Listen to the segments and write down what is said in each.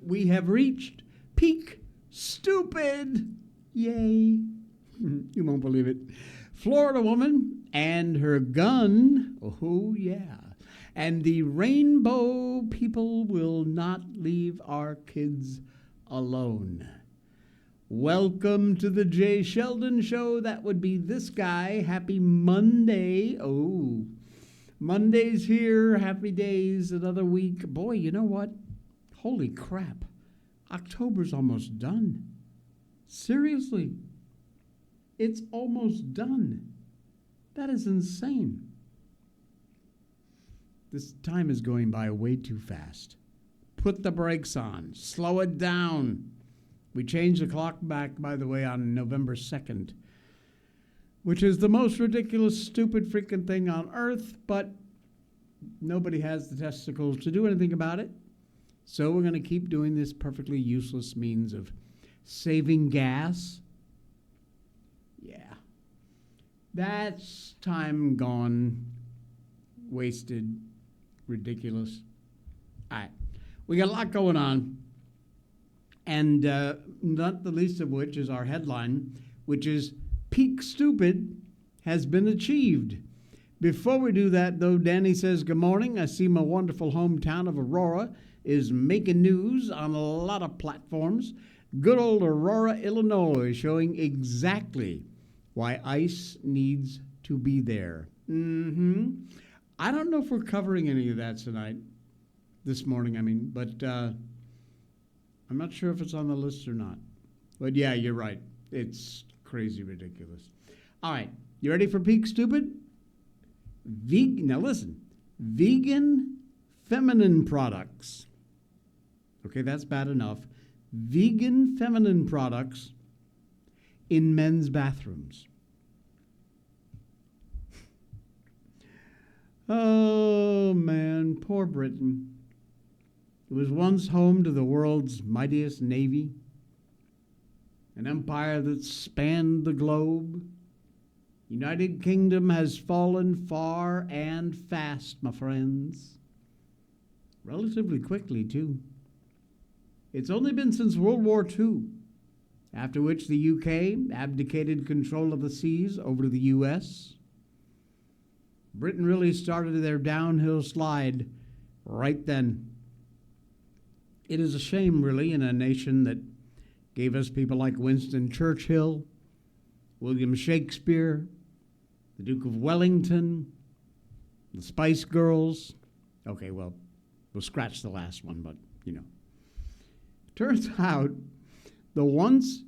we have reached peak stupid. Yay. You won't believe it. Florida woman and her gun. Oh, yeah. And the rainbow people will not leave our kids alone. Welcome to the Jay Sheldon Show. That would be this guy. Happy Monday. Oh, Monday's here. Happy days. Another week. Boy, you know what? Holy crap. October's almost done. Seriously. It's almost done. That is insane. This time is going by way too fast. Put the brakes on. Slow it down. We changed the clock back, by the way, on November 2nd, which is the most ridiculous, stupid freaking thing on earth, but nobody has the testicles to do anything about it. So we're going to keep doing this perfectly useless means of saving gas. Yeah. That's time gone, wasted, ridiculous. All right. We got a lot going on. And not the least of which is our headline, which is Peak Stupid has been achieved. Before we do that, though, Danny says, good morning. I see my wonderful hometown of Aurora is making news on a lot of platforms. Good old Aurora, Illinois, showing exactly why ICE needs to be there. I don't know if we're covering any of that tonight, this morning, but I'm not sure if it's on the list or not. But yeah, you're right. It's crazy ridiculous. All right, you ready for Peak Stupid? Now listen, vegan feminine products. Okay, that's bad enough. Vegan feminine products in men's bathrooms. Oh, man, poor Britain. It was once home to the world's mightiest navy, an empire that spanned the globe. United Kingdom has fallen far and fast, my friends. Relatively quickly, too. It's only been since World War II, after which the UK abdicated control of the seas over to the US. Britain really started their downhill slide right then. It is a shame, really, in a nation that gave us people like Winston Churchill, William Shakespeare, the Duke of Wellington, the Spice Girls. Okay, well, we'll scratch the last one, but, Turns out the once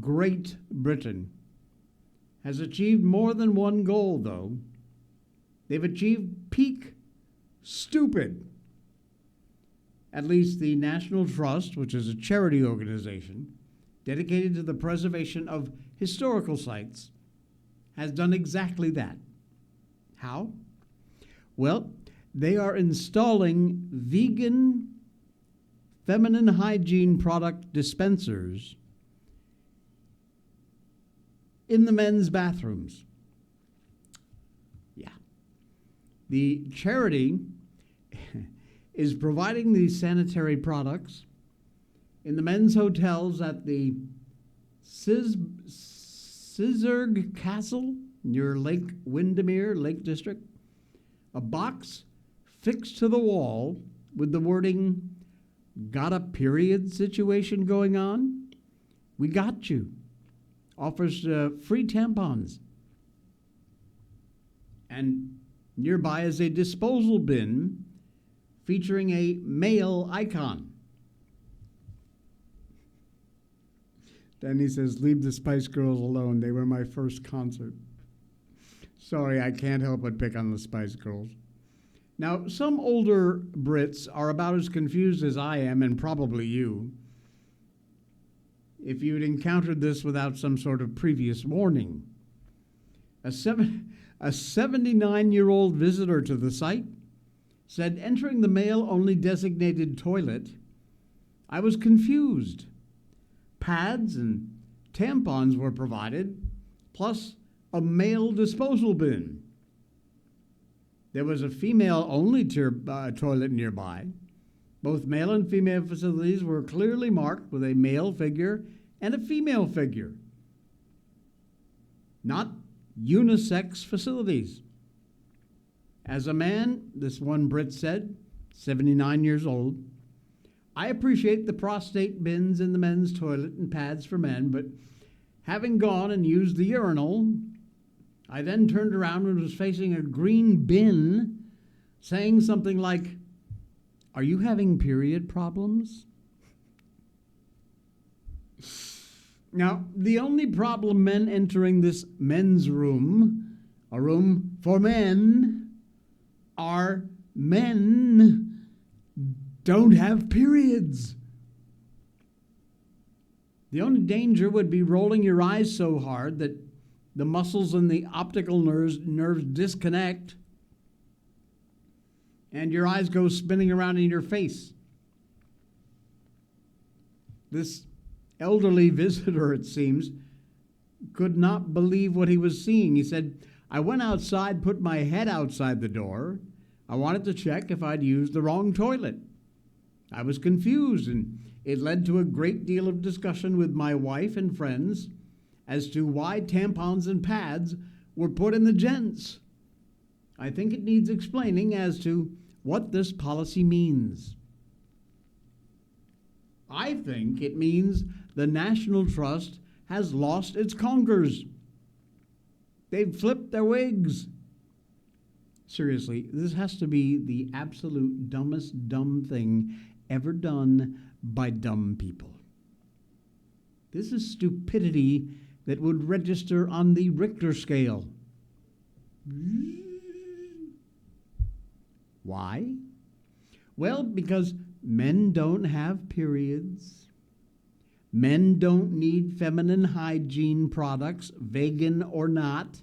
great Britain has achieved more than one goal, though. They've achieved peak stupid. At least the National Trust, which is a charity organization dedicated to the preservation of historical sites, has done exactly that. How? Well, they are installing vegan feminine hygiene product dispensers in the men's bathrooms. Yeah. The charity is providing these sanitary products in the men's hotels at the Sizergh Castle near Lake Windermere, Lake District. A box fixed to the wall with the wording, "Got a period situation going on? We got you." Offers free tampons. And nearby is a disposal bin featuring a male icon. Danny says, leave the Spice Girls alone. They were my first concert. Sorry, I can't help but pick on the Spice Girls. Now, some older Brits are about as confused as I am, and probably you, if you'd encountered this without some sort of previous warning. A 79-year-old visitor to the site said, entering the male-only designated toilet, I was confused. Pads and tampons were provided, plus a male disposal bin. There was a female-only toilet nearby, Both male and female facilities were clearly marked with a male figure and a female figure, not unisex facilities. As a man, this one Brit said, 79 years old, I appreciate the prostate bins in the men's toilet and pads for men, but having gone and used the urinal, I then turned around and was facing a green bin saying something like, "Are you having period problems?" Now, the only problem men entering this men's room, a room for men, are men don't have periods. The only danger would be rolling your eyes so hard that the muscles in the optical nerves disconnect and your eyes go spinning around in your face. This elderly visitor, it seems, could not believe what he was seeing. He said, I went outside, put my head outside the door. I wanted to check if I'd used the wrong toilet. I was confused, and it led to a great deal of discussion with my wife and friends as to why tampons and pads were put in the gents. I think it needs explaining as to what this policy means. I think it means the National Trust has lost its conkers. They've flipped their wigs. Seriously, this has to be the absolute dumbest dumb thing ever done by dumb people. This is stupidity that would register on the Richter scale. Why? Well, because men don't have periods. Men don't need feminine hygiene products, vegan or not.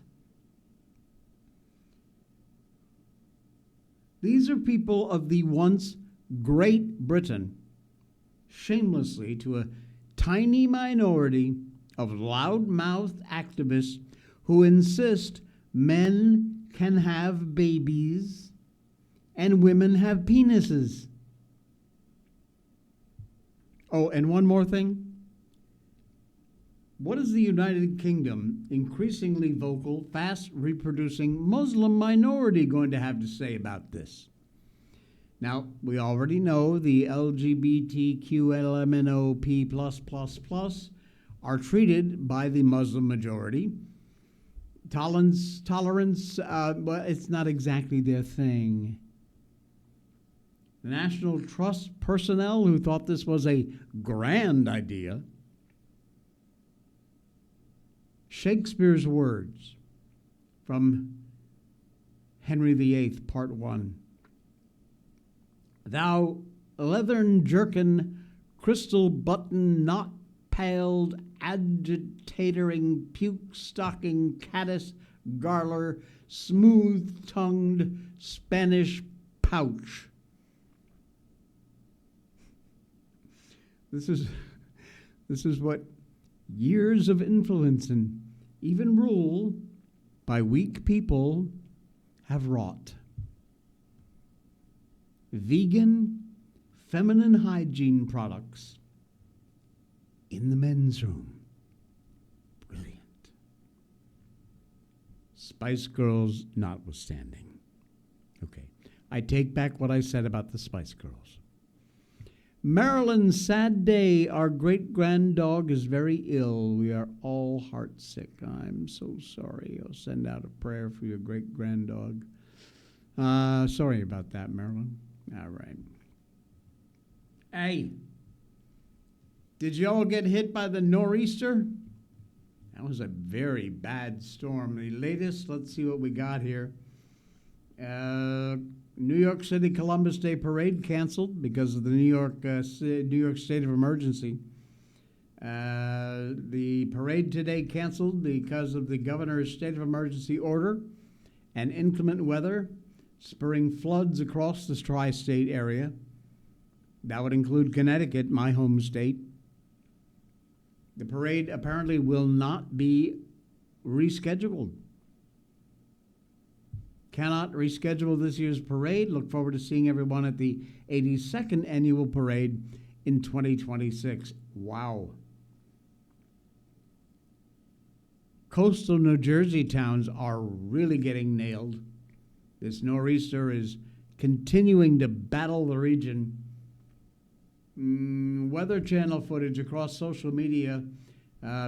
These are people of the once Great Britain, shamelessly to a tiny minority of loud-mouthed activists who insist men can have babies and women have penises. Oh, and one more thing. What is the United Kingdom, increasingly vocal, fast-reproducing Muslim minority going to have to say about this? Now, we already know the LGBTQLMNOP+++ are treated by the Muslim majority. Tolerance, well, it's not exactly their thing. The National Trust personnel who thought this was a grand idea. Shakespeare's words from Henry VIII, Part 1. Thou leathern jerkin, crystal button, knot paled, agitatoring, puke-stocking, caddis, garler, smooth-tongued, Spanish pouch. This is what years of influence and even rule by weak people have wrought. Vegan, feminine hygiene products in the men's room. Brilliant. Spice Girls notwithstanding. Okay, I take back what I said about the Spice Girls. Marilyn, sad day. Our great-granddog is very ill. We are all heartsick. I'm so sorry. I'll send out a prayer for your great-granddog. Sorry about that, Marilyn. All right. Hey, did you all get hit by the nor'easter? That was a very bad storm. The latest, let's see what we got here. New York City Columbus Day Parade canceled because of the New York state of emergency. The parade today canceled because of the governor's state of emergency order and inclement weather spurring floods across the tri-state area. That would include Connecticut, my home state. The parade apparently will not be rescheduled. cannot reschedule this year's parade. Look forward to seeing everyone at the 82nd annual parade in 2026. Wow. Coastal New Jersey towns are really getting nailed. This nor'easter is continuing to battle the region. Weather Channel footage across social media.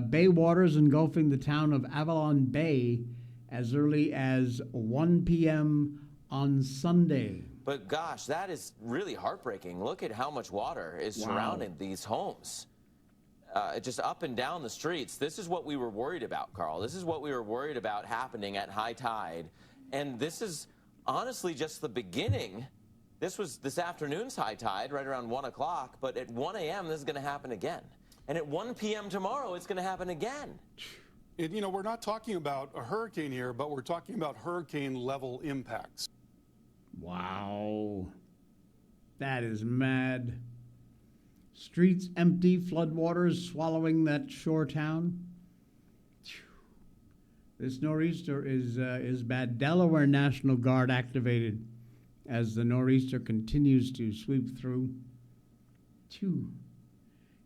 Bay waters engulfing the town of Avalon Bay as early as 1 p.m. on Sunday. But gosh, that is really heartbreaking. Look at how much water is surrounding these homes. Just up and down the streets. This is what we were worried about, Carl. This is what we were worried about happening at high tide. And this is honestly just the beginning. This was this afternoon's high tide, right around 1 o'clock. But at 1 a.m., this is going to happen again. And at 1 p.m. tomorrow, it's going to happen again. We're not talking about a hurricane here, but we're talking about hurricane-level impacts. Wow. That is mad. Streets empty, floodwaters swallowing that shore town. This nor'easter is bad. Delaware National Guard activated as the nor'easter continues to sweep through.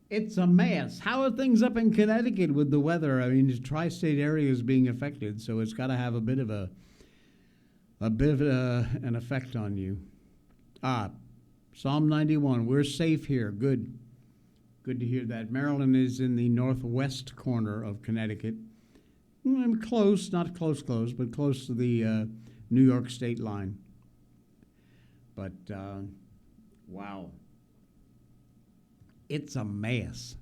It's a mess. How are things up in Connecticut with the weather? I mean, the tri-state area is being affected, so it's got to have a bit of an effect on you. Psalm 91. We're safe here. Good to hear that. Maryland is in the northwest corner of Connecticut. Close, not close, but close to the New York state line. But, wow. It's a mess.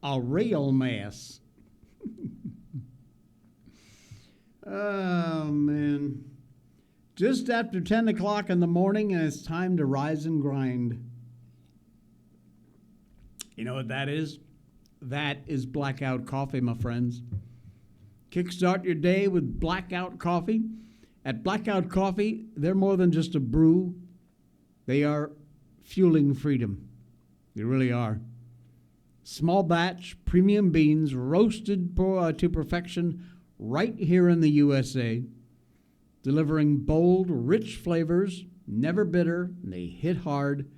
A real mess. Oh, man. Just after 10 o'clock in the morning, and it's time to rise and grind. You know what that is? That is Blackout Coffee, my friends. Kickstart your day with Blackout Coffee. At Blackout Coffee, they're more than just a brew. They are fueling freedom. They really are. Small batch, premium beans, roasted to perfection right here in the USA, delivering bold, rich flavors, never bitter, and they hit hard.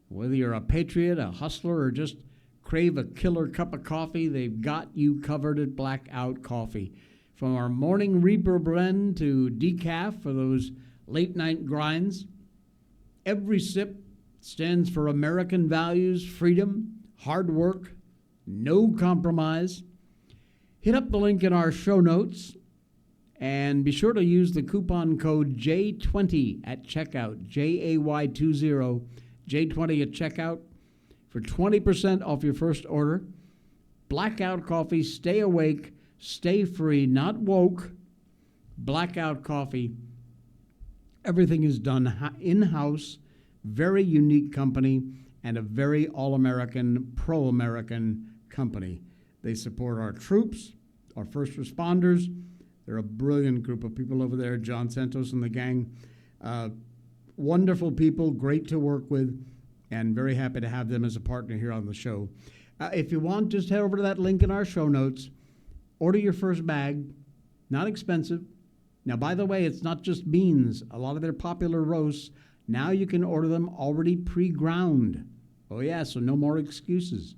Whether you're a patriot, a hustler, or just crave a killer cup of coffee, they've got you covered at Blackout Coffee. From our morning Reaper blend to decaf for those late night grinds, every sip stands for American values, freedom, hard work, no compromise. Hit up the link in our show notes and be sure to use the coupon code J20 at checkout, JAY20, J20 at checkout for 20% off your first order. Blackout Coffee, stay awake, stay free, not woke. Blackout Coffee, everything is done in-house. Very unique company and a very all-American, pro-American company. They support our troops, our first responders. They're a brilliant group of people over there, John Santos and the gang. Wonderful people, great to work with, and very happy to have them as a partner here on the show. If you want, just head over to that link in our show notes. Order your first bag. Not expensive. Now, by the way, it's not just beans. A lot of their popular roasts, now you can order them already pre-ground. Oh, yeah, so no more excuses.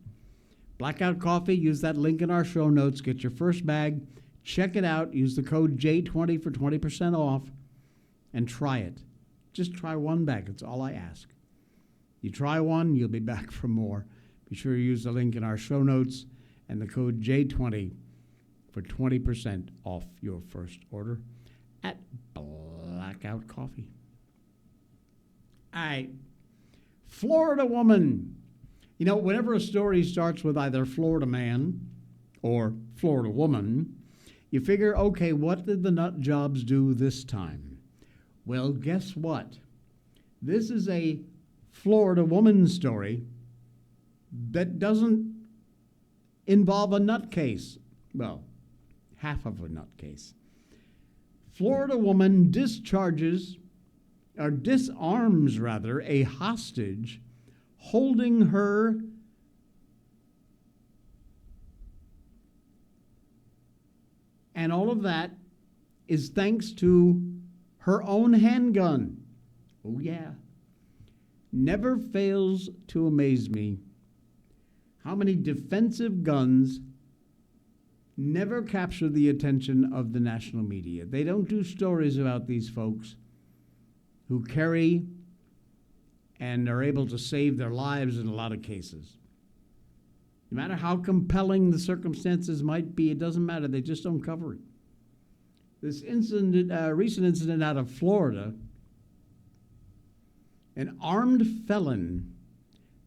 Blackout Coffee, use that link in our show notes. Get your first bag. Check it out. Use the code J20 for 20% off and try it. Just try one bag. That's all I ask. You try one, you'll be back for more. Be sure you use the link in our show notes and the code J20 for 20% off your first order at Blackout Coffee. All right. Florida woman. You know, whenever a story starts with either Florida man or Florida woman, you figure, okay, what did the nut jobs do this time? Well, guess what? This is a Florida woman story that doesn't involve a nut case. Well, half of a nut case. Florida woman disarms a hostage holding her and all of that is thanks to her own handgun. Oh, yeah. Never fails to amaze me how many defensive guns never capture the attention of the national media. They don't do stories about these folks who carry and are able to save their lives in a lot of cases. No matter how compelling the circumstances might be, it doesn't matter. They just don't cover it. This incident, recent incident out of Florida, an armed felon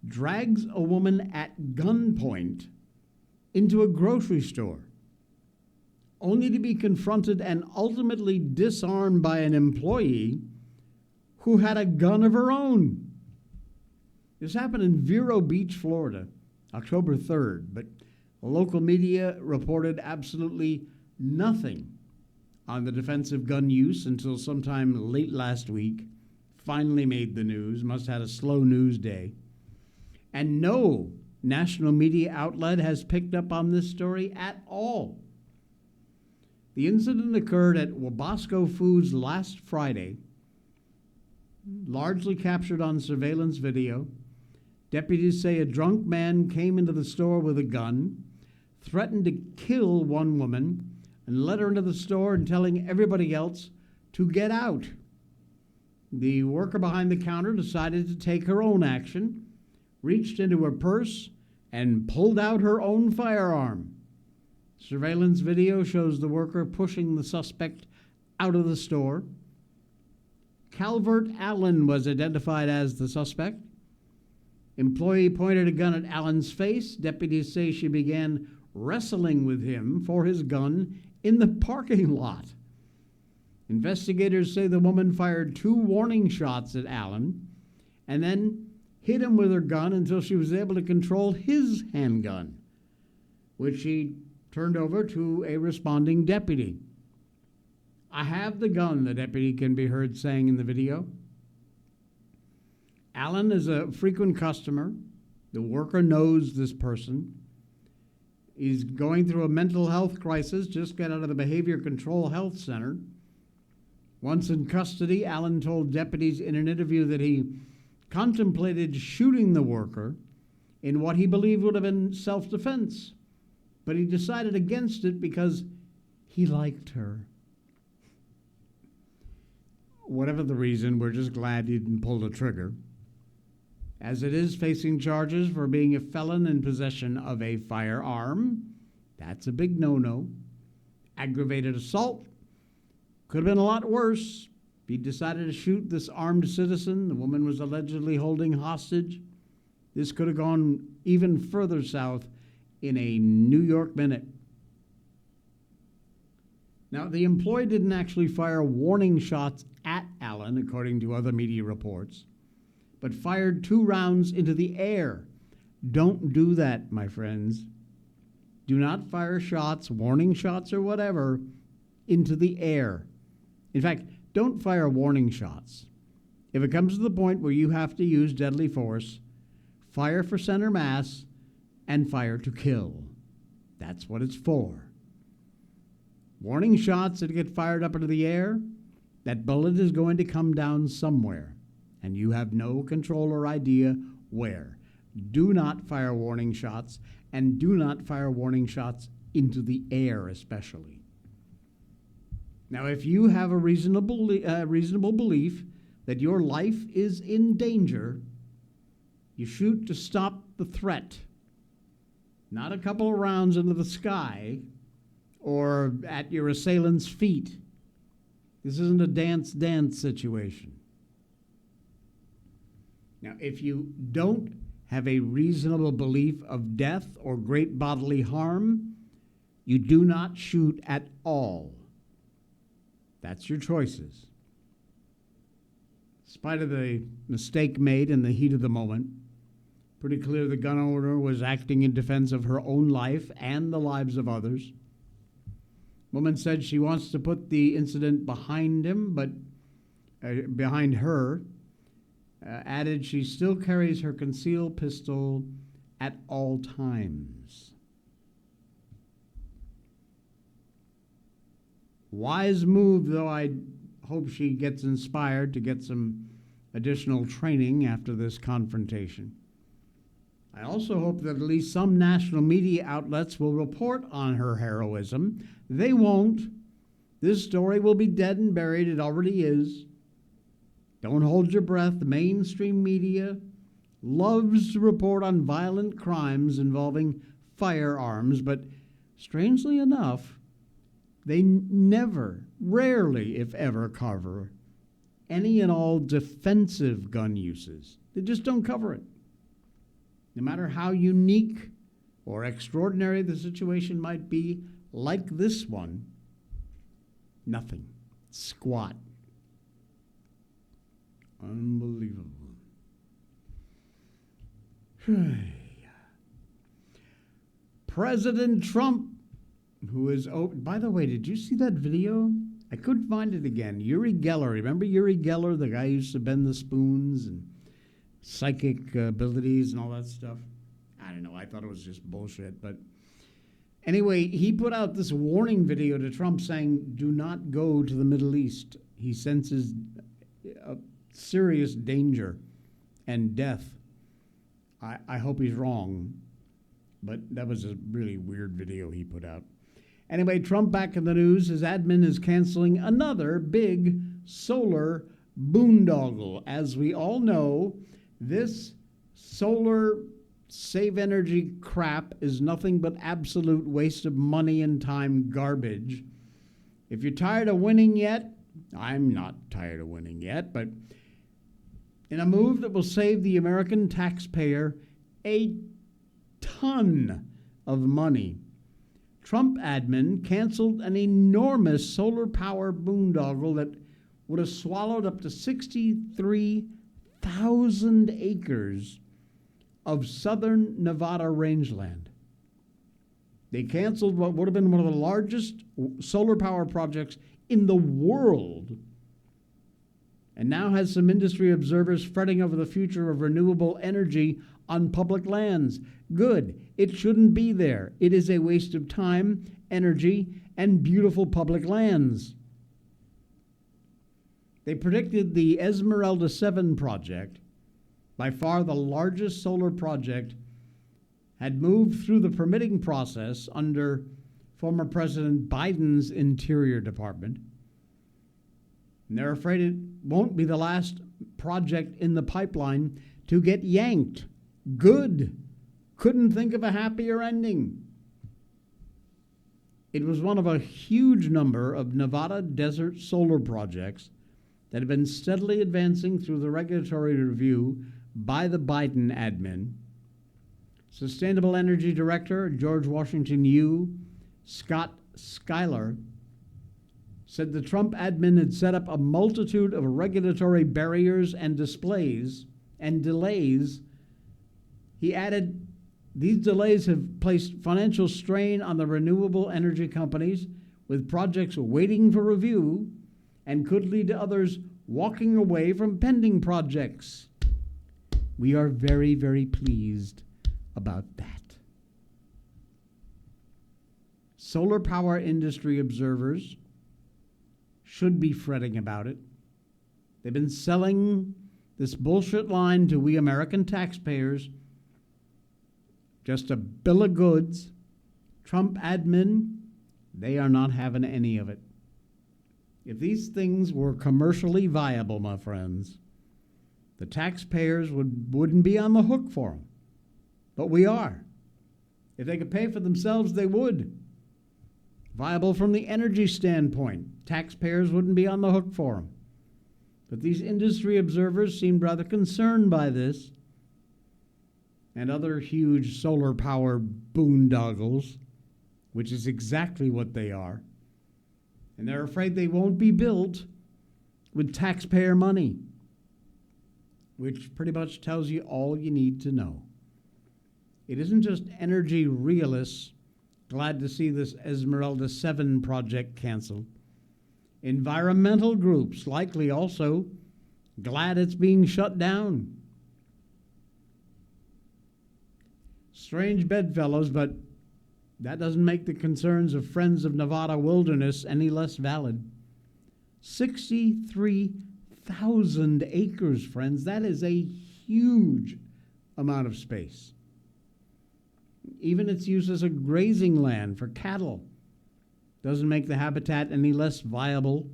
drags a woman at gunpoint into a grocery store, only to be confronted and ultimately disarmed by an employee who had a gun of her own. This happened in Vero Beach, Florida, October 3rd, but local media reported absolutely nothing on the defensive gun use until sometime late last week. Finally made the news, must have had a slow news day. And no national media outlet has picked up on this story at all. The incident occurred at Wabasco Foods last Friday, largely captured on surveillance video. Deputies say a drunk man came into the store with a gun, threatened to kill one woman, and led her into the store and telling everybody else to get out. The worker behind the counter decided to take her own action, reached into her purse, and pulled out her own firearm. Surveillance video shows the worker pushing the suspect out of the store. Calvert Allen was identified as the suspect. Employee pointed a gun at Allen's face. Deputies say she began wrestling with him for his gun in the parking lot. Investigators say the woman fired 2 warning shots at Allen and then hit him with her gun until she was able to control his handgun, which she turned over to a responding deputy. "I have the gun," the deputy can be heard saying in the video. Allen is a frequent customer. The worker knows this person. He's going through a mental health crisis, just got out of the Behavior Control Health Center. Once in custody, Allen told deputies in an interview that he contemplated shooting the worker in what he believed would have been self-defense, but he decided against it because he liked her. Whatever the reason, we're just glad he didn't pull the trigger, as it is facing charges for being a felon in possession of a firearm. That's a big no-no. Aggravated assault could have been a lot worse. If he decided to shoot this armed citizen the woman was allegedly holding hostage, this could have gone even further south in a New York minute. Now, the employee didn't actually fire warning shots at Allen, according to other media reports, but fired 2 rounds into the air. Don't do that, my friends. Do not fire shots, warning shots or whatever, into the air. In fact, don't fire warning shots. If it comes to the point where you have to use deadly force, fire for center mass and fire to kill. That's what it's for. Warning shots that get fired up into the air, that bullet is going to come down somewhere, and you have no control or idea where. Do not fire warning shots, and do not fire warning shots into the air especially. Now, if you have a reasonable belief that your life is in danger, you shoot to stop the threat, not a couple of rounds into the sky or at your assailant's feet. This isn't a dance situation. Now, if you don't have a reasonable belief of death or great bodily harm, you do not shoot at all. That's your choices. In spite of the mistake made in the heat of the moment, pretty clear the gun owner was acting in defense of her own life and the lives of others. Woman said she wants to put the incident behind him, but behind her. Added she still carries her concealed pistol at all times. Wise move, though I hope she gets inspired to get some additional training after this confrontation. I also hope that at least some national media outlets will report on her heroism. They won't. This story will be dead and buried. It already is. Don't hold your breath. The mainstream media loves to report on violent crimes involving firearms, but strangely enough, they never, rarely, if ever, cover any and all defensive gun uses. They just don't cover it. No matter how unique or extraordinary the situation might be, like this one, nothing. Squat. Unbelievable. President Trump, who is... Oh, by the way, did you see that video? I couldn't find it again. Uri Geller. Remember Uri Geller, the guy who used to bend the spoons and psychic abilities and all that stuff? I don't know. I thought it was just bullshit. But anyway, he put out this warning video to Trump saying, do not go to the Middle East. He senses serious danger and death. I hope he's wrong, but that was a really weird video he put out. Anyway, Trump back in the news. His admin is canceling another big solar boondoggle. As we all know, this solar save energy crap is nothing but absolute waste of money and time garbage. If you're tired of winning yet, I'm not tired of winning yet, but in a move that will save the American taxpayer a ton of money, Trump admin canceled an enormous solar power boondoggle that would have swallowed up to 63,000 acres of southern Nevada rangeland. They canceled what would have been one of the largest solar power projects in the world, and now has some industry observers fretting over the future of renewable energy on public lands. Good. It shouldn't be there. It is a waste of time, energy, and beautiful public lands. They predicted the Esmeralda 7 project, by far the largest solar project, had moved through the permitting process under former President Biden's Interior Department. And they're afraid it won't be the last project in the pipeline to get yanked. Good. Couldn't think of a happier ending. It was one of a huge number of Nevada desert solar projects that have been steadily advancing through the regulatory review by the Biden admin. Sustainable Energy Director George Washington U. Scott Schuyler said the Trump admin had set up a multitude of regulatory barriers and delays. He added, these delays have placed financial strain on the renewable energy companies, with projects waiting for review, and could lead to others walking away from pending projects. We are very, very pleased about that. Solar power industry observers should be fretting about it. They've been selling this bullshit line to we American taxpayers. Just a bill of goods. Trump admin, they are not having any of it. If these things were commercially viable, my friends, the taxpayers wouldn't be on the hook for them. But we are. If they could pay for themselves, they would. Viable from the energy standpoint, taxpayers wouldn't be on the hook for them. But these industry observers seemed rather concerned by this and other huge solar power boondoggles, which is exactly what they are. And they're afraid they won't be built with taxpayer money, which pretty much tells you all you need to know. It isn't just energy realists glad to see this Esmeralda 7 project canceled. Environmental groups likely also glad it's being shut down. Strange bedfellows, but that doesn't make the concerns of Friends of Nevada Wilderness any less valid. 63,000 acres, friends. That is a huge amount of space. Even its use as a grazing land for cattle doesn't make the habitat any less viable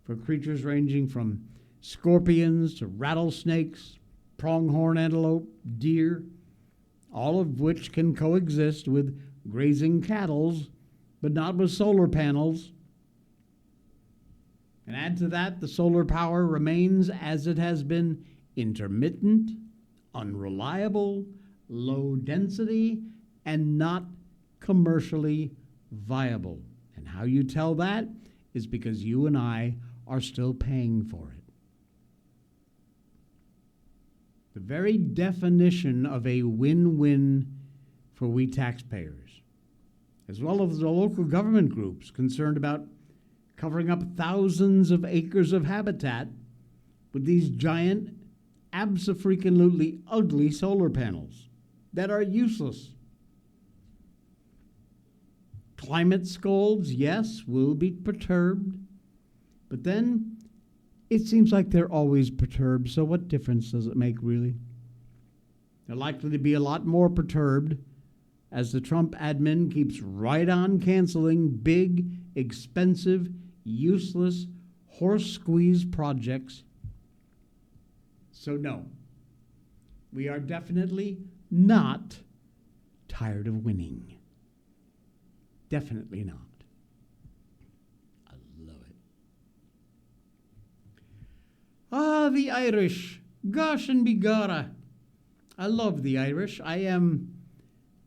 for creatures ranging from scorpions to rattlesnakes, pronghorn antelope, deer, all of which can coexist with grazing cattle, but not with solar panels. And add to that, the solar power remains as it has been: intermittent, unreliable, low density, and not commercially viable. And how you tell that is because you and I are still paying for it. The very definition of a win-win for we taxpayers, as well as the local government groups concerned about covering up thousands of acres of habitat with these giant, abso-freaking-lutely ugly solar panels that are useless. Climate scolds, yes, will be perturbed, but then it seems like they're always perturbed, so what difference does it make, really? They're likely to be a lot more perturbed as the Trump admin keeps right on canceling big, expensive, useless, horse-squeeze projects. So no, we are definitely not tired of winning. Definitely not. I love it. Ah, the Irish. Gosh and begorra. I love the Irish. I am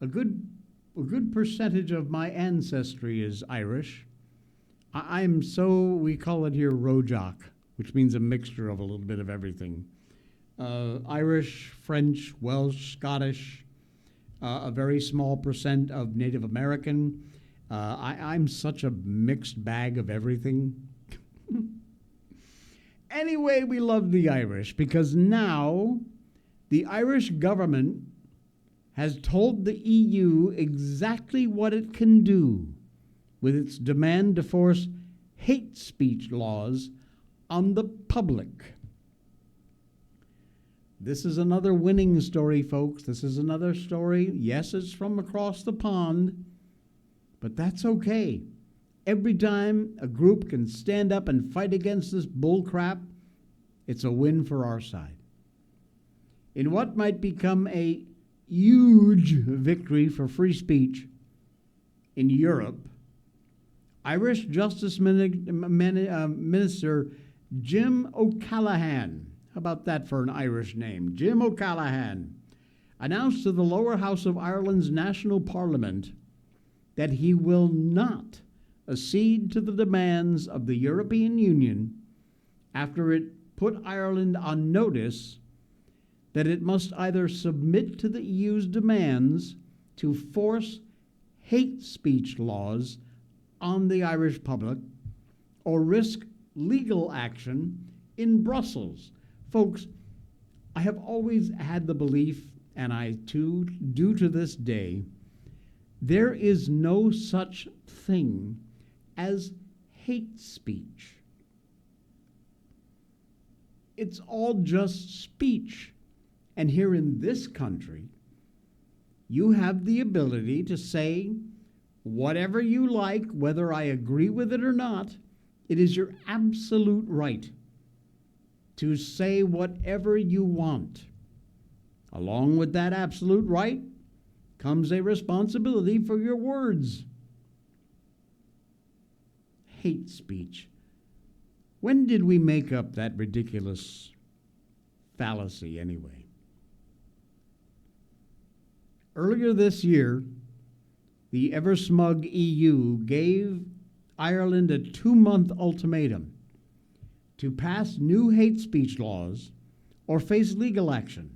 a good percentage of my ancestry is Irish. I'm so, we call it here Rojock, which means a mixture of a little bit of everything. Irish, French, Welsh, Scottish, a very small percent of Native American. I'm such a mixed bag of everything. Anyway, we love the Irish because now the Irish government has told the EU exactly what it can do with its demand to force hate speech laws on the public. This is another winning story, folks. This is another story. Yes, it's from across the pond, but that's okay. Every time a group can stand up and fight against this bullcrap, it's a win for our side. In what might become a huge victory for free speech in Europe, Irish Justice Minister Jim O'Callaghan, how about that for an Irish name? Jim O'Callaghan announced to the lower house of Ireland's national parliament that he will not accede to the demands of the European Union after it put Ireland on notice that it must either submit to the EU's demands to force hate speech laws on the Irish public or risk legal action in Brussels. Folks, I have always had the belief, and I too do to this day, there is no such thing as hate speech. It's all just speech. And here in this country, you have the ability to say whatever you like, whether I agree with it or not. It is your absolute right to say whatever you want. Along with that absolute right comes a responsibility for your words. Hate speech. When did we make up that ridiculous fallacy anyway? Earlier this year, the ever-smug EU gave Ireland a 2-month ultimatum to pass new hate speech laws or face legal action.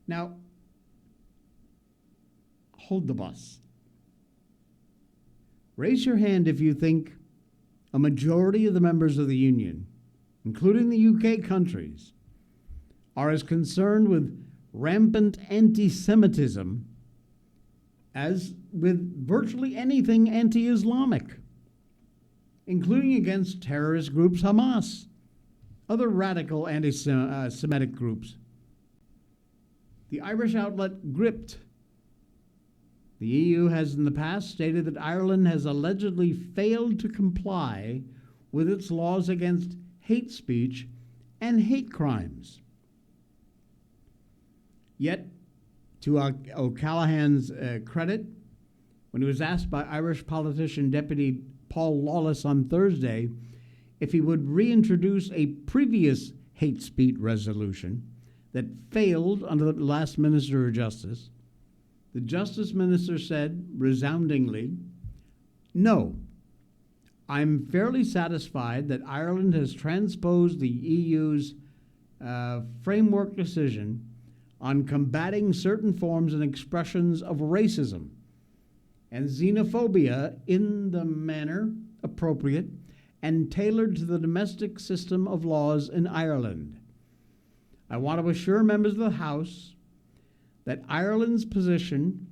Now, hold the bus. Raise your hand if you think a majority of the members of the Union, including the UK countries, are as concerned with rampant anti-Semitism as with virtually anything anti-Islamic. including against terrorist groups Hamas, other radical anti-Semitic groups. The Irish outlet Gript. The EU has in the past stated that Ireland has allegedly failed to comply with its laws against hate speech and hate crimes. Yet, to O'Callaghan's credit, when he was asked by Irish politician Deputy Paul Lawless on Thursday if he would reintroduce a previous hate speech resolution that failed under the last Minister of Justice, the Justice Minister said resoundingly, "No, I'm fairly satisfied that Ireland has transposed the EU's framework decision on combating certain forms and expressions of racism and xenophobia in the manner appropriate and tailored to the domestic system of laws in Ireland. I want to assure members of the House that Ireland's position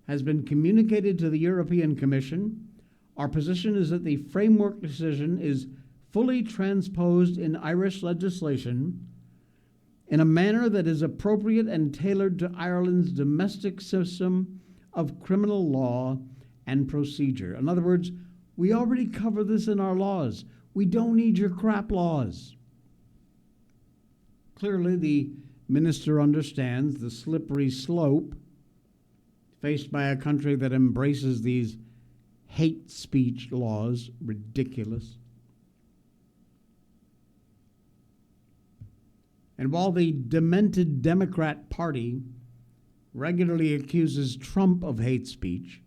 has been communicated to the European Commission. Our position is that the framework decision is fully transposed in Irish legislation in a manner that is appropriate and tailored to Ireland's domestic system of criminal law and procedure." In other words, we already cover this in our laws. We don't need your crap laws. Clearly, the minister understands the slippery slope faced by a country that embraces these hate speech laws. Ridiculous. And while the demented Democrat Party regularly accuses Trump of hate speech,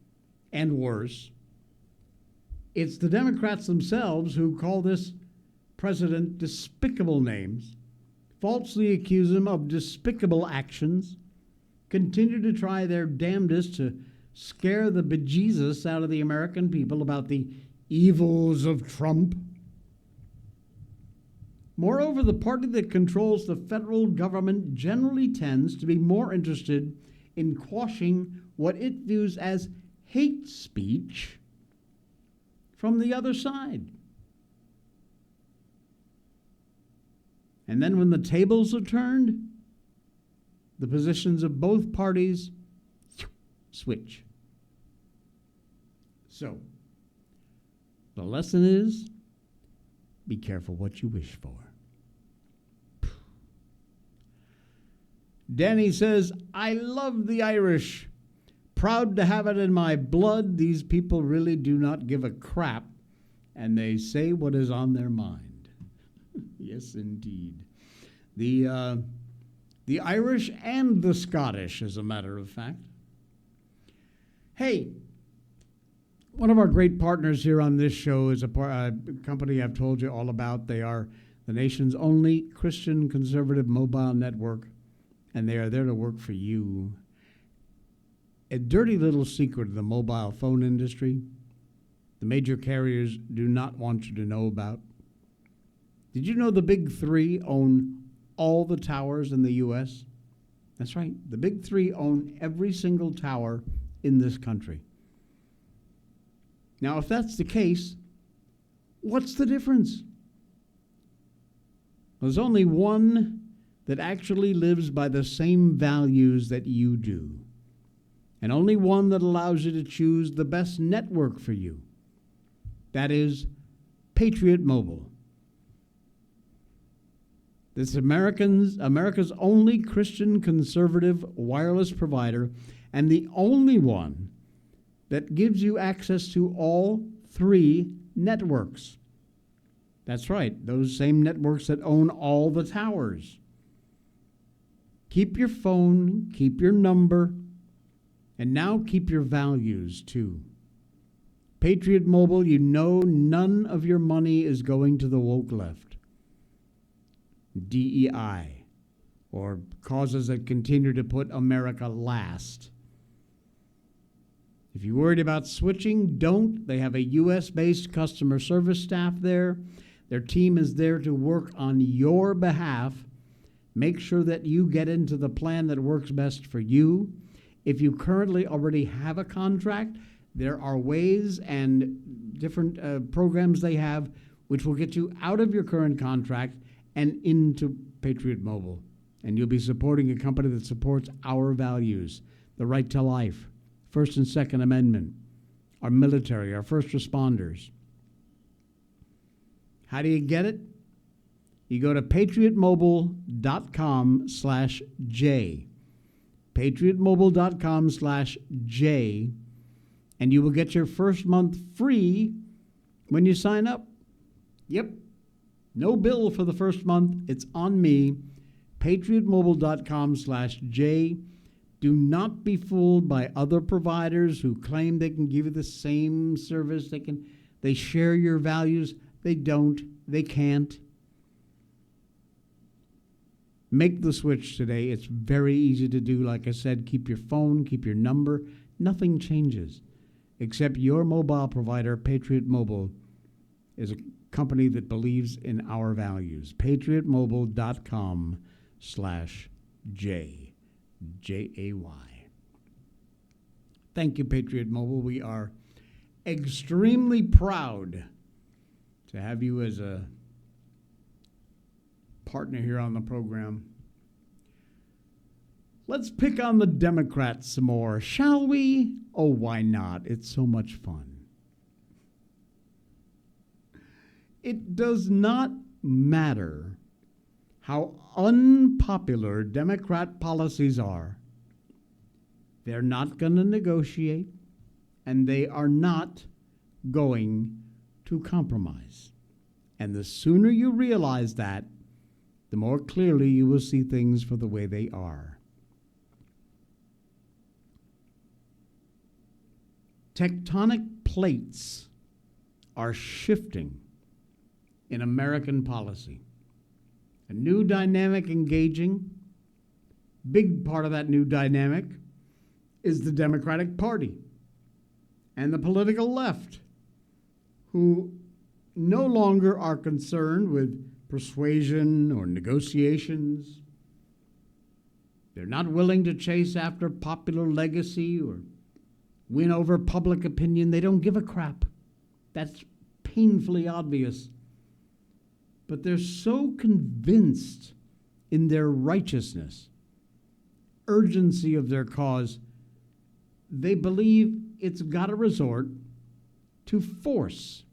and worse, it's the Democrats themselves who call this president despicable names, falsely accuse him of despicable actions, continue to try their damnedest to scare the bejesus out of the American people about the evils of Trump. Moreover, the party that controls the federal government generally tends to be more interested in quashing what it views as hate speech from the other side. And then when the tables are turned, the positions of both parties switch. So, the lesson is, be careful what you wish for. Danny says, "I love the Irish. Proud to have it in my blood. These people really do not give a crap, and they say what is on their mind." Yes, indeed. The Irish and the Scottish, as a matter of fact. Hey, one of our great partners here on this show is a company I've told you all about. They are the nation's only Christian conservative mobile network, and they are there to work for you. A dirty little secret of the mobile phone industry the major carriers do not want you to know about. Did you know the big three own all the towers in the U.S.? That's right. The big three own every single tower in this country. Now, if that's the case, what's the difference? There's only one that actually lives by the same values that you do, and only one that allows you to choose the best network for you. That is Patriot Mobile. This is America's only Christian conservative wireless provider, and the only one that gives you access to all three networks. That's right, those same networks that own all the towers. Keep your phone, keep your number, and now keep your values too. Patriot Mobile, you know none of your money is going to the woke left, DEI, or causes that continue to put America last. If you're worried about switching, don't. They have a U.S.-based customer service staff there. Their team is there to work on your behalf. Make sure that you get into the plan that works best for you. If you currently already have a contract, There are ways and different programs they have which will get you out of your current contract and into Patriot Mobile. And you'll be supporting a company that supports our values, the right to life, First and Second Amendment, our military, our first responders. How do you get it? You go to patriotmobile.com/J. patriotmobile.com/J, and you will get your first month free when you sign up. Yep. No bill for the first month. It's on me. patriotmobile.com/J. Do not be fooled by other providers who claim they can give you the same service. They share your values. They don't. They can't. Make the switch today. It's very easy to do. Like I said, keep your phone, keep your number. Nothing changes, except your mobile provider, Patriot Mobile, is a company that believes in our values. patriotmobile.com/J. J-A-Y. Thank you, Patriot Mobile. We are extremely proud to have you as a partner here on the program. Let's pick on the Democrats some more, shall we? Oh, why not? It's so much fun. It does not matter how unpopular Democrat policies are. They're not going to negotiate, and they are not going to compromise. And the sooner you realize that, the more clearly you will see things for the way they are. Tectonic plates are shifting in American policy. A new dynamic engaging. Big part of that new dynamic is the Democratic Party and the political left, who no longer are concerned with persuasion or negotiations. They're not willing to chase after popular legacy or win over public opinion. They don't give a crap. That's painfully obvious. But they're so convinced in their righteousness, urgency of their cause, they believe it's got to resort to force.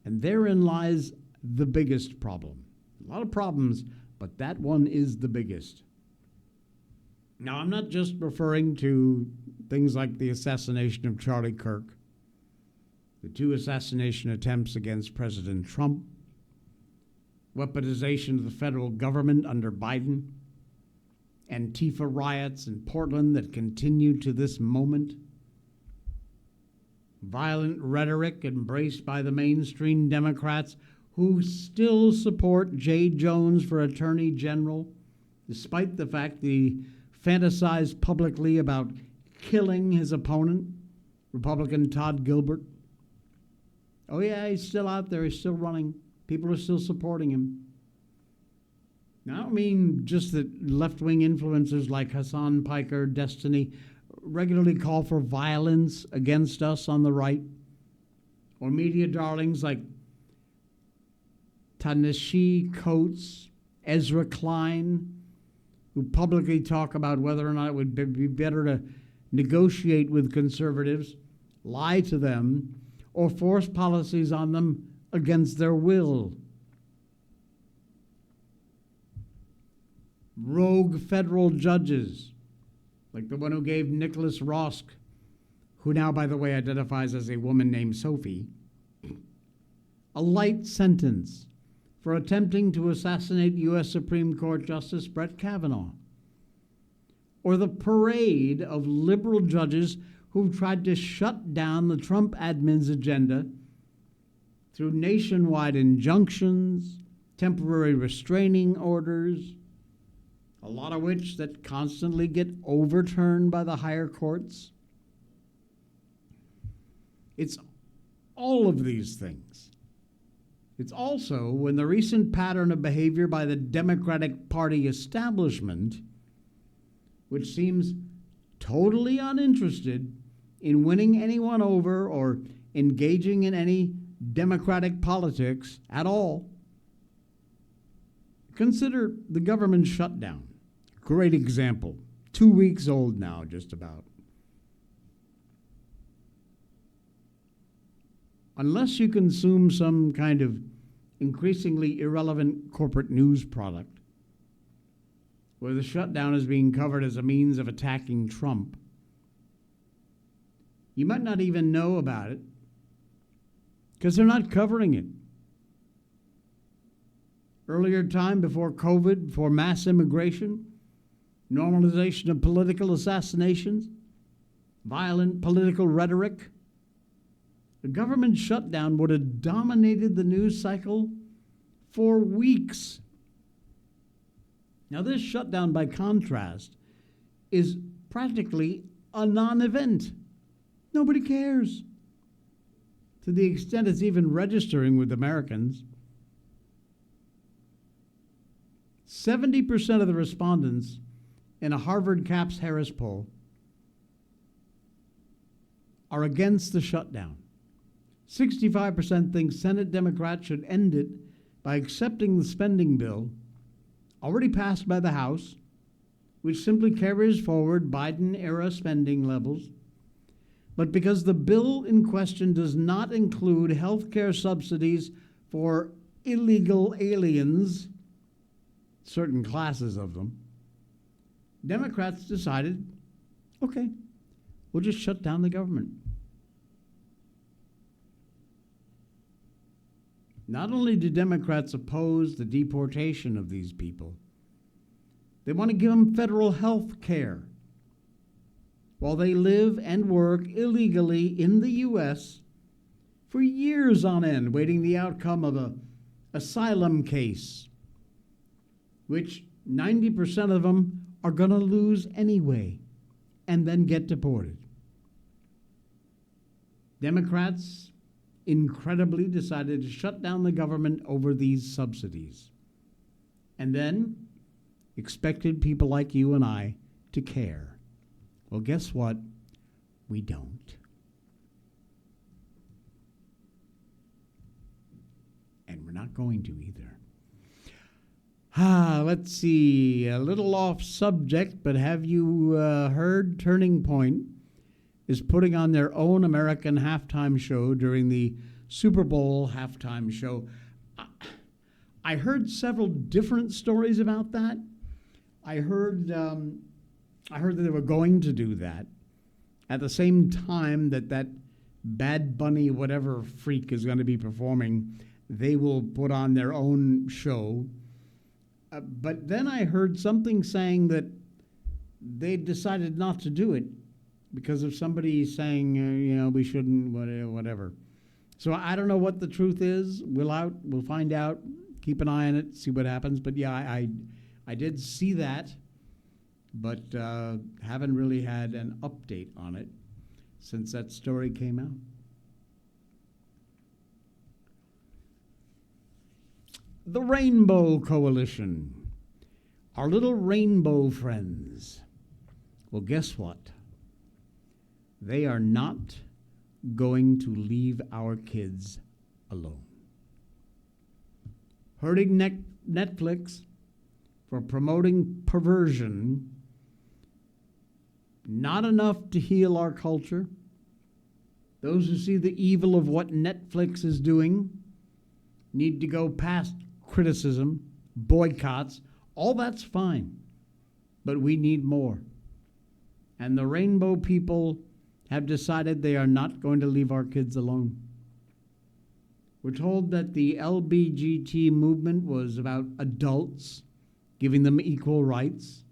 And therein lies the biggest problem. A lot of problems, but that one is the biggest. Now, I'm not just referring to things like the assassination of Charlie Kirk, the 2 assassination attempts against President Trump, weaponization of the federal government under Biden, Antifa riots in Portland that continue to this moment, violent rhetoric embraced by the mainstream Democrats who still support Jay Jones for Attorney General, despite the fact that he fantasized publicly about killing his opponent, Republican Todd Gilbert. Oh yeah, he's still out there, he's still running. People are still supporting him. Now, I don't mean just that left-wing influencers like Hassan Piker, Destiny, regularly call for violence against us on the right, or media darlings like Ta-Nehisi Coates, Ezra Klein, who publicly talk about whether or not it would be better to negotiate with conservatives, lie to them, or force policies on them against their will. Rogue federal judges, like the one who gave Nicholas Rosk, who now, by the way, identifies as a woman named Sophie, a light sentence for attempting to assassinate U.S. Supreme Court Justice Brett Kavanaugh. Or the parade of liberal judges who've tried to shut down the Trump admin's agenda through nationwide injunctions, temporary restraining orders, a lot of which that constantly get overturned by the higher courts. It's all of these things. It's also when the recent pattern of behavior by the Democratic Party establishment, which seems totally uninterested in winning anyone over or engaging in any democratic politics at all. Consider the government shutdown. Great example. 2 weeks old now, just about. Unless you consume some kind of increasingly irrelevant corporate news product, where the shutdown is being covered as a means of attacking Trump, you might not even know about it because they're not covering it. Earlier time, before COVID, before mass immigration, normalization of political assassinations, violent political rhetoric, the government shutdown would have dominated the news cycle for weeks. Now, this shutdown, by contrast, is practically a non-event. Nobody cares. To the extent it's even registering with Americans. 70% of the respondents in a Harvard Caps Harris poll are against the shutdown. 65% think Senate Democrats should end it by accepting the spending bill already passed by the House, which simply carries forward Biden-era spending levels. But because the bill in question does not include health care subsidies for illegal aliens, certain classes of them, Democrats decided, okay, we'll just shut down the government. Not only do Democrats oppose the deportation of these people, they want to give them federal health care while they live and work illegally in the U.S. for years on end, waiting the outcome of an asylum case, which 90% of them are going to lose anyway and then get deported. Democrats incredibly decided to shut down the government over these subsidies, and then expected people like you and I to care. Well, guess what? We don't. And we're not going to either. Let's see, a little off subject, but have you heard Turning Point is putting on their own American halftime show during the Super Bowl halftime show? I heard several different stories about that. I heard that they were going to do that at the same time that Bad Bunny, whatever freak is going to be performing, they will put on their own show. But then I heard something saying that they decided not to do it because of somebody saying, we shouldn't, whatever. So I don't know what the truth is. We'll find out. Keep an eye on it, see what happens. But yeah, I did see that, but haven't really had an update on it since that story came out. The Rainbow Coalition, our little rainbow friends. Well, guess what? They are not going to leave our kids alone. Hurting Netflix for promoting perversion, not enough to heal our culture. Those who see the evil of what Netflix is doing need to go past criticism, boycotts, all that's fine, but we need more. And the Rainbow people have decided they are not going to leave our kids alone. We're told that the LBGT movement was about adults, giving them equal rights,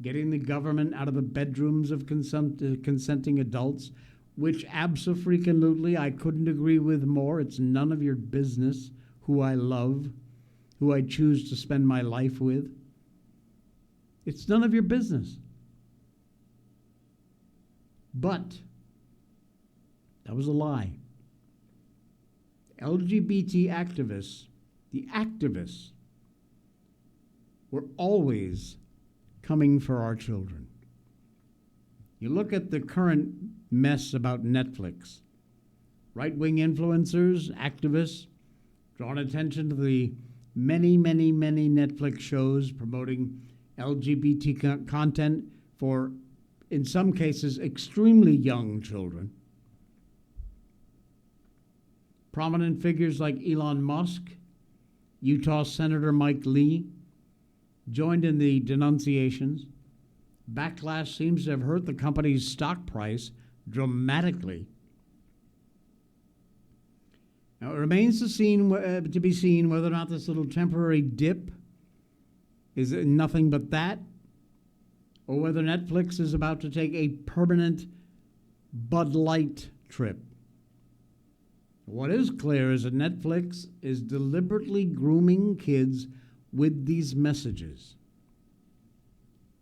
getting the government out of the bedrooms of consenting adults, which abso-freaking-lutely I couldn't agree with more. It's none of your business who I love, who I choose to spend my life with. It's none of your business. But that was a lie. LGBT activists, the activists, were always coming for our children. You look at the current mess about Netflix. Right-wing influencers, activists, drawing attention to the many, many, many Netflix shows promoting LGBT content for, in some cases, extremely young children. Prominent figures like Elon Musk, Utah Senator Mike Lee, joined in the denunciations. Backlash seems to have hurt the company's stock price dramatically. Now, it remains to be seen whether or not this little temporary dip is nothing but that, or whether Netflix is about to take a permanent Bud Light trip. What is clear is that Netflix is deliberately grooming kids with these messages.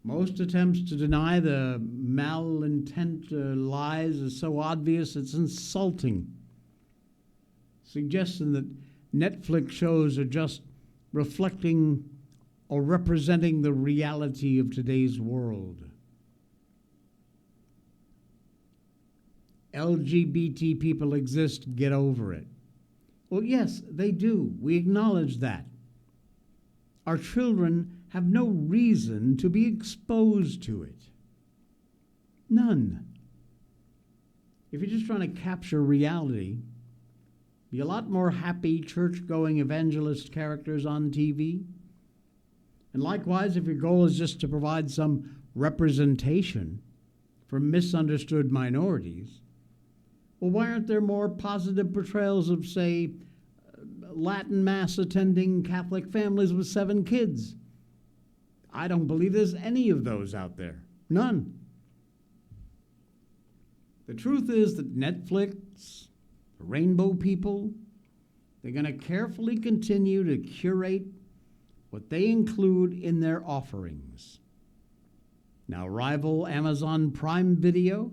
Most attempts to deny the malintent lies are so obvious it's insulting. Suggesting that Netflix shows are just reflecting or representing the reality of today's world. LGBT people exist, get over it. Well, yes, they do. We acknowledge that. Our children have no reason to be exposed to it. None. If you're just trying to capture reality, be a lot more happy church-going evangelist characters on TV. And likewise, if your goal is just to provide some representation for misunderstood minorities, well, why aren't there more positive portrayals of, say, Latin Mass attending Catholic families with 7 kids? I don't believe there's any of those out there. None. The truth is that Netflix, Rainbow people, they're going to carefully continue to curate what they include in their offerings. Now, rival Amazon Prime Video,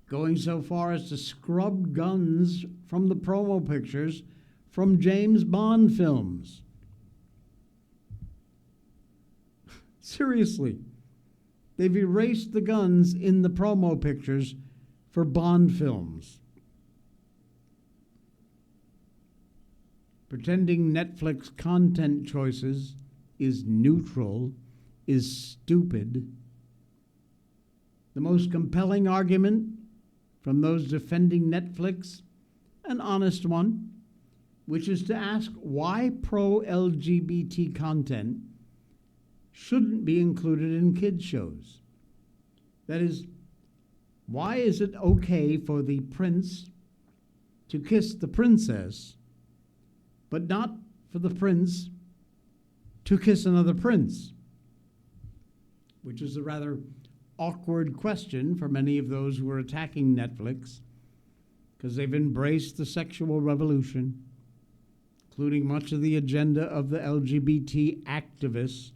going so far as to scrub guns from the promo pictures from James Bond films. Seriously, they've erased the guns in the promo pictures for Bond films. Pretending Netflix content choices is neutral is stupid. The most compelling argument from those defending Netflix, an honest one, which is to ask why pro-LGBT content shouldn't be included in kids' shows. That is, why is it okay for the prince to kiss the princess, but not for the prince to kiss another prince? Which is a rather awkward question for many of those who are attacking Netflix, because they've embraced the sexual revolution, including much of the agenda of the LGBT activists.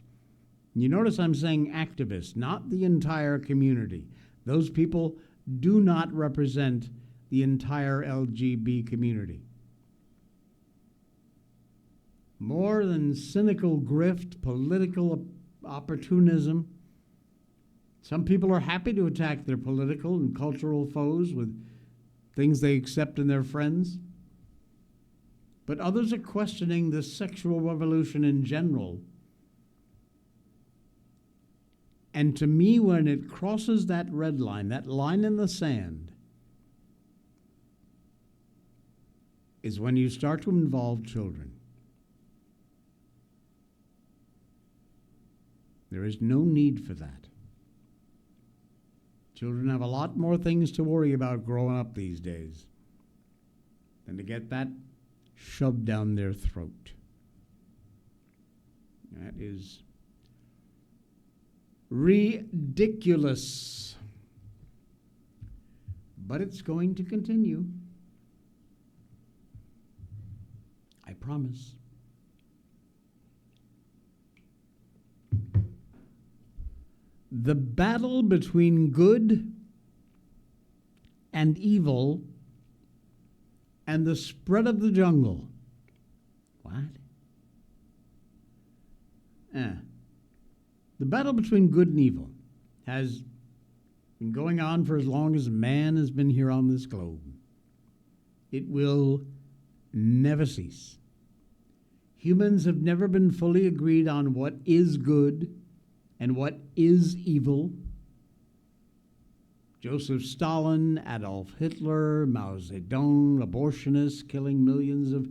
You notice I'm saying activists, not the entire community. Those people do not represent the entire LGBT community. More than cynical grift, political opportunism, some people are happy to attack their political and cultural foes with things they accept in their friends. But others are questioning the sexual revolution in general. And to me, when it crosses that red line, that line in the sand, is when you start to involve children. There is no need for that. Children have a lot more things to worry about growing up these days than to get that shoved down their throat. That is ridiculous. But it's going to continue. I promise. The battle between good and evil and the spread of the jungle. What? The battle between good and evil has been going on for as long as man has been here on this globe. It will never cease. Humans have never been fully agreed on what is good and what is evil. Joseph Stalin, Adolf Hitler, Mao Zedong, abortionists killing millions of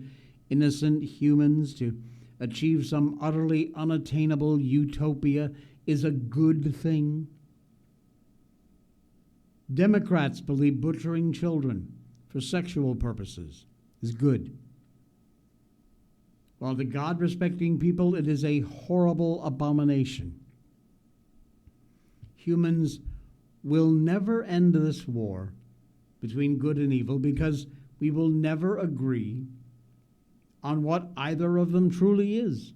innocent humans to achieve some utterly unattainable utopia is a good thing. Democrats believe butchering children for sexual purposes is good. While to God-respecting people, it is a horrible abomination. Humans will never end this war between good and evil because we will never agree on what either of them truly is.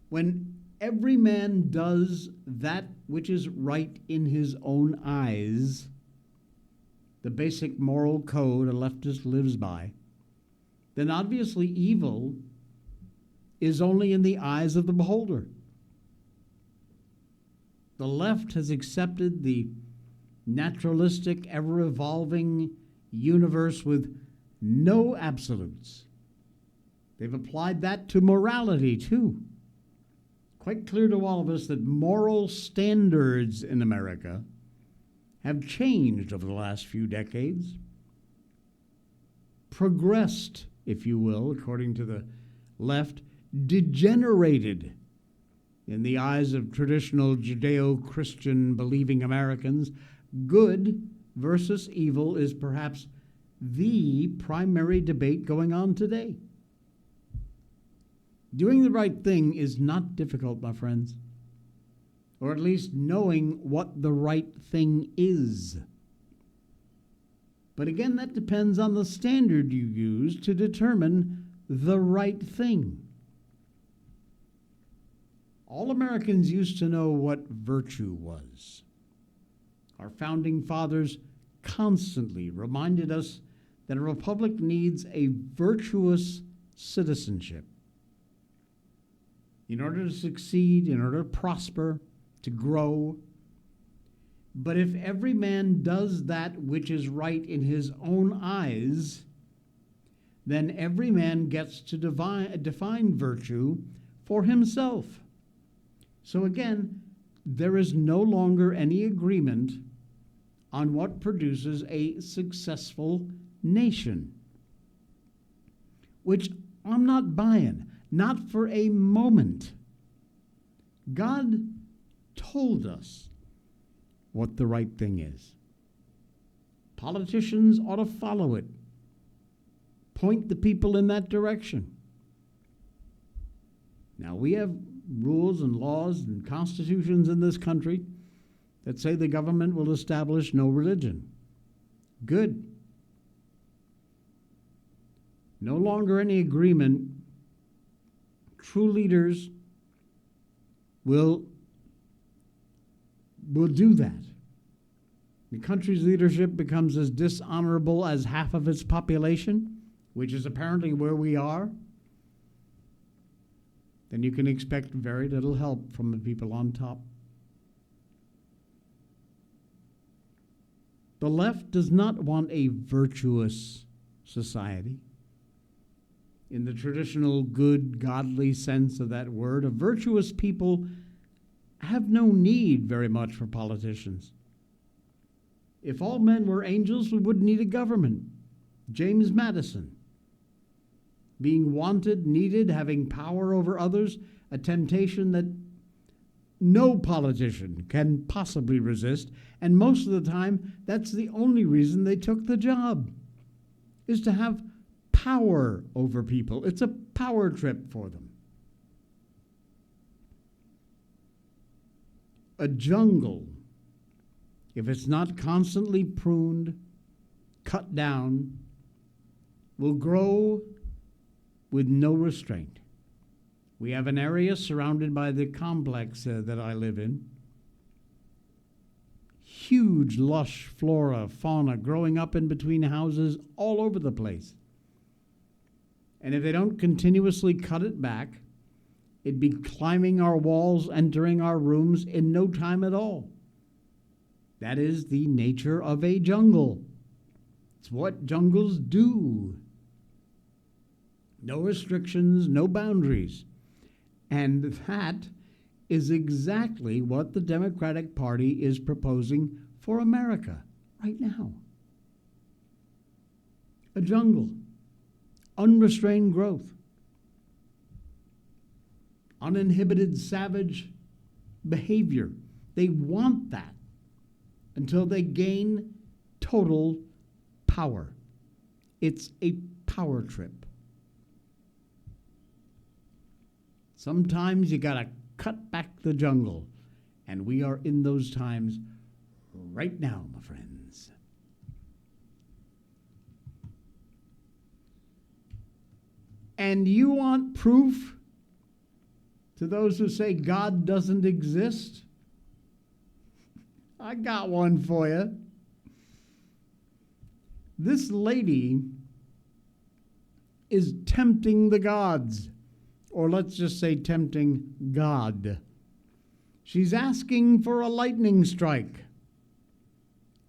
When every man does that which is right in his own eyes, the basic moral code a leftist lives by, then obviously evil is only in the eyes of the beholder. The left has accepted the naturalistic, ever-evolving universe with no absolutes. They've applied that to morality, too. Quite clear to all of us that moral standards in America have changed over the last few decades, progressed, if you will, according to the left, degenerated in the eyes of traditional Judeo-Christian believing Americans. Good versus evil is perhaps the primary debate going on today. Doing the right thing is not difficult, my friends, or at least knowing what the right thing is. But again, that depends on the standard you use to determine the right thing. All Americans used to know what virtue was. Our founding fathers constantly reminded us that a republic needs a virtuous citizenship. In order to succeed, in order to prosper, to grow. But if every man does that which is right in his own eyes, then every man gets to define virtue for himself. So again, there is no longer any agreement on what produces a successful nation, which I'm not buying, not for a moment. God told us what the right thing is. Politicians ought to follow it, point the people in that direction. Now, we have rules and laws and constitutions in this country that say the government will establish no religion. Good. No longer any agreement. True leaders will do that. The country's leadership becomes as dishonorable as half of its population, which is apparently where we are, then you can expect very little help from the people on top. The left does not want a virtuous society. In the traditional good, godly sense of that word, a virtuous people have no need very much for politicians. If all men were angels, we wouldn't need a government. James Madison. Being wanted, needed, having power over others, a temptation that no politician can possibly resist, and most of the time, that's the only reason they took the job, is to have power over people. It's a power trip for them. A jungle, if it's not constantly pruned, cut down, will grow with no restraint. We have an area surrounded by the complex that I live in. Huge, lush flora, fauna growing up in between houses all over the place. And if they don't continuously cut it back, it'd be climbing our walls, entering our rooms in no time at all. That is the nature of a jungle. It's what jungles do. No restrictions, no boundaries. And that is exactly what the Democratic Party is proposing for America right now. A jungle, unrestrained growth, uninhibited savage behavior. They want that until they gain total power. It's a power trip. Sometimes you gotta cut back the jungle, and we are in those times right now, my friends. And you want proof to those who say God doesn't exist? I got one for you. This lady is tempting the gods, or let's just say tempting God. She's asking for a lightning strike,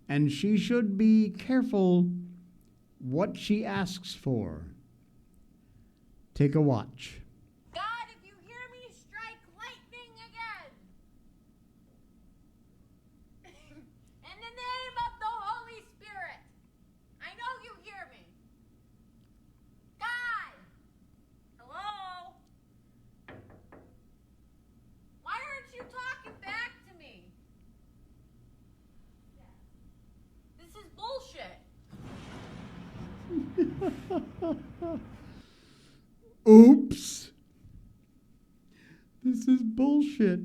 and she should be careful what she asks for. Take a watch. God, if you hear me, strike lightning again. In the name of the Holy Spirit, I know you hear me. God, hello? Why aren't you talking back to me? This is bullshit. Oops. This is bullshit.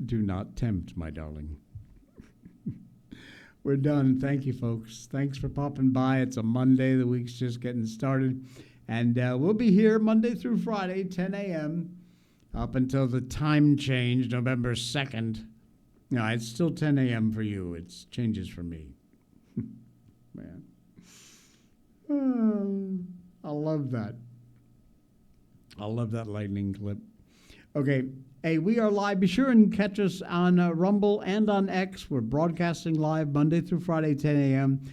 Do not tempt, my darling. We're done. Thank you, folks. Thanks for popping by. It's a Monday. The week's just getting started. And we'll be here Monday through Friday, 10 a.m., up until the time change, November 2nd. No, it's still 10 a.m. for you. It changes for me. Man. I love that. I love that lightning clip. Okay. Hey, we are live. Be sure and catch us on Rumble and on X. We're broadcasting live Monday through Friday, 10 a.m.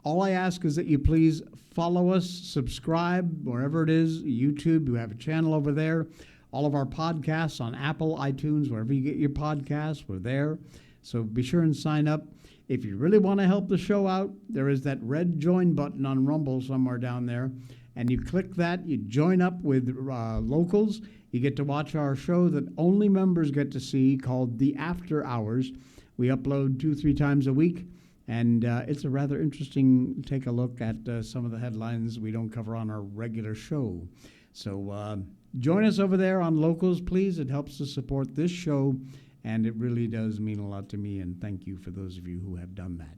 All I ask is that you please follow us, subscribe, wherever it is, YouTube. We have a channel over there. All of our podcasts on Apple, iTunes, wherever you get your podcasts, we're there. So be sure and sign up. If you really want to help the show out, there is that red join button on Rumble somewhere down there. And you click that, you join up with locals. You get to watch our show that only members get to see called The After Hours. We upload 2-3 times a week. And it's a rather interesting take a look at some of the headlines we don't cover on our regular show. So join us over there on Locals, please. It helps to support this show. And it really does mean a lot to me, and thank you for those of you who have done that.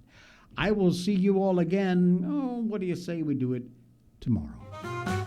I will see you all again. Oh, what do you say we do it tomorrow?